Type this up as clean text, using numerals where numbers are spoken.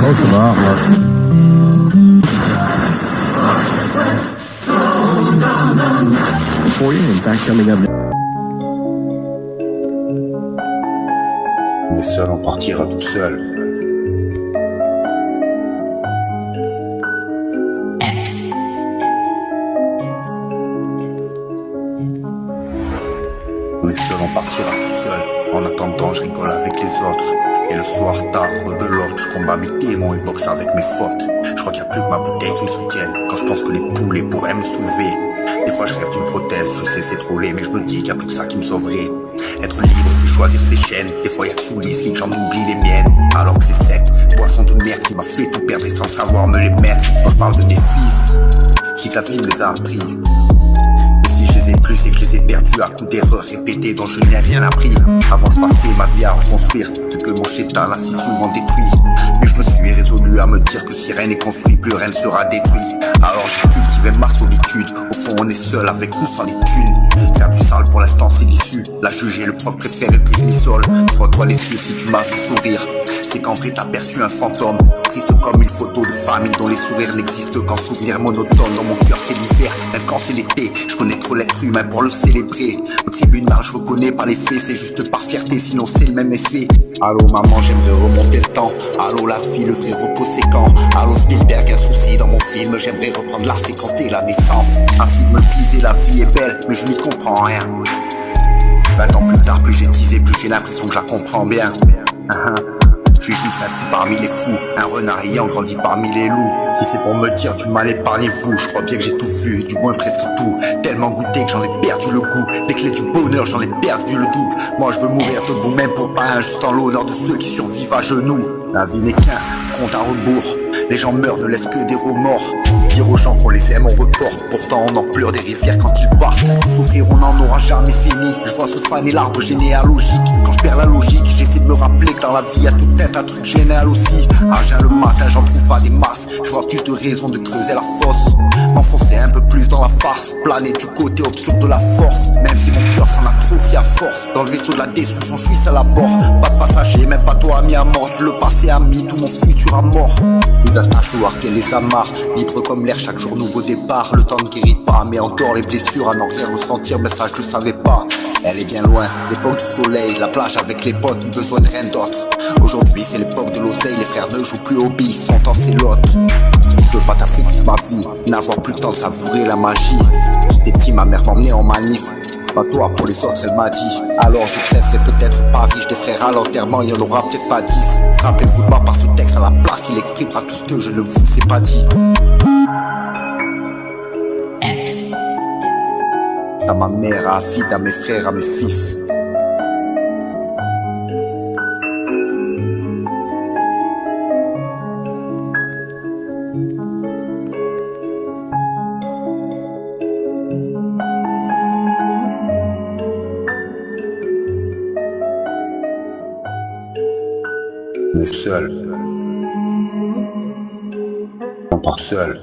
Oh, ça va, ouais. For you, in fact, coming up. Mais seul on partira tout seul. Mais seul on partira tout seul. En attendant je rigole avec les autres. Et le soir tard, rebelote, je combats mes démons et boxe avec mes fautes. Je crois qu'il n'y a plus que ma bouteille qui me soutienne. Quand je pense que les poulets pourraient me soulever. Des fois je rêve d'une prothèse, je sais c'est trop laid, mais je me dis qu'il n'y a plus que ça qui me sauverait. Être libre c'est choisir ses chaînes. Des fois y'a que sous whisky que j'en oublie les miennes. Alors que c'est sec, boisson de merde qui m'a fait tout perdre et sans savoir me les mettre. Quand je parle de mes fils, je dis que la vie me les a appris. Plus c'est que je les ai perdus à coups d'erreurs répétées dont je n'ai rien appris. Avant je passais ma vie à reconstruire ce que mon chétan a si souvent détruit. Mais je me suis résolu à me dire que si rien n'est construit, plus rien ne sera détruit. Alors j'ai cultivé ma solitude. Au fond on est seul avec nous sans les thunes. Faire du sale pour l'instant c'est l'issue. La juger le propre préféré puis je m'isole. Frotte-toi les yeux si tu m'as vu sourire. C'est qu'en vrai t'as perçu un fantôme. Triste comme une photo de famille dont les sourires n'existent qu'en souvenir monotone. Dans mon cœur c'est l'hiver, même quand c'est l'été. Je connais trop l'être humain pour le célébrer. Au tribunal je reconnais pas les faits. C'est juste par fierté sinon c'est le même effet. Allô maman j'aimerais remonter le temps. Allô la vie le vrai repos c'est quand. Allô Spielberg un souci dans mon film. J'aimerais reprendre la séquence et la naissance. Un film me disait la vie est belle mais je n'y comprends rien. 20 ans plus tard plus j'ai teasé plus j'ai l'impression que je la comprends bien. Je suis juste un fou parmi les fous, un renard ayant grandi parmi les loups. Si c'est pour me dire du mal épargnez-vous, je crois bien que j'ai tout vu, du moins presque tout. Tellement goûté que j'en ai perdu le goût. Les clés du bonheur j'en ai perdu le double. Moi je veux mourir debout même pour pas juste en l'honneur de ceux qui survivent à genoux. La vie n'est qu'un compte à rebours. Les gens meurent ne laissent que des remords. Dire aux gens qu'on les aime on reporte. Pourtant on en pleure des rivières quand ils partent. Souffrir on n'en aura jamais fini. Je vois se faner l'arbre généalogique. Quand je perds la logique j'essaie de me rappeler que dans la vie y'a tout un truc génial aussi. À jeun le matin j'en trouve pas des masses. Je vois plus de raisons de creuser la fosse. M'enfoncer un peu plus dans la farce. Planer du côté obscur de la force. Même si mon cœur s'en a trop fait à force. Dans le vaisseau de la destruction je suis à la bord. Pas de passager, même pas toi ami à mort. Je le passé a mis tout mon futur à mort. Plus d'attache au arc et les amarres. Libre comme l'air chaque jour nouveau départ. Le temps ne guérit pas mais endort les blessures. À n'en rien ressentir mais ça je le savais pas. Elle est bien loin, l'époque du soleil. La plage avec les potes, besoin de rien d'autre. Aujourd'hui c'est l'époque de l'oseille. Les frères ne jouent plus au billes, ils sont en célote. Je veux pas t'affrer toute ma vie, n'avoir plus le temps de savourer la magie. J'étais petit, ma mère m'emmenait en manif. Pas toi, pour les autres elle m'a dit. Alors je crèverai peut-être pas riche. Des frères à l'enterrement, il y en aura peut-être pas 10. Rappelez-vous de moi par ce texte à la place. Il exprimera tout ce que je ne vous ai pas dit. À ma mère, à Afid, à mes frères, à mes fils. Mais seul. On part seul.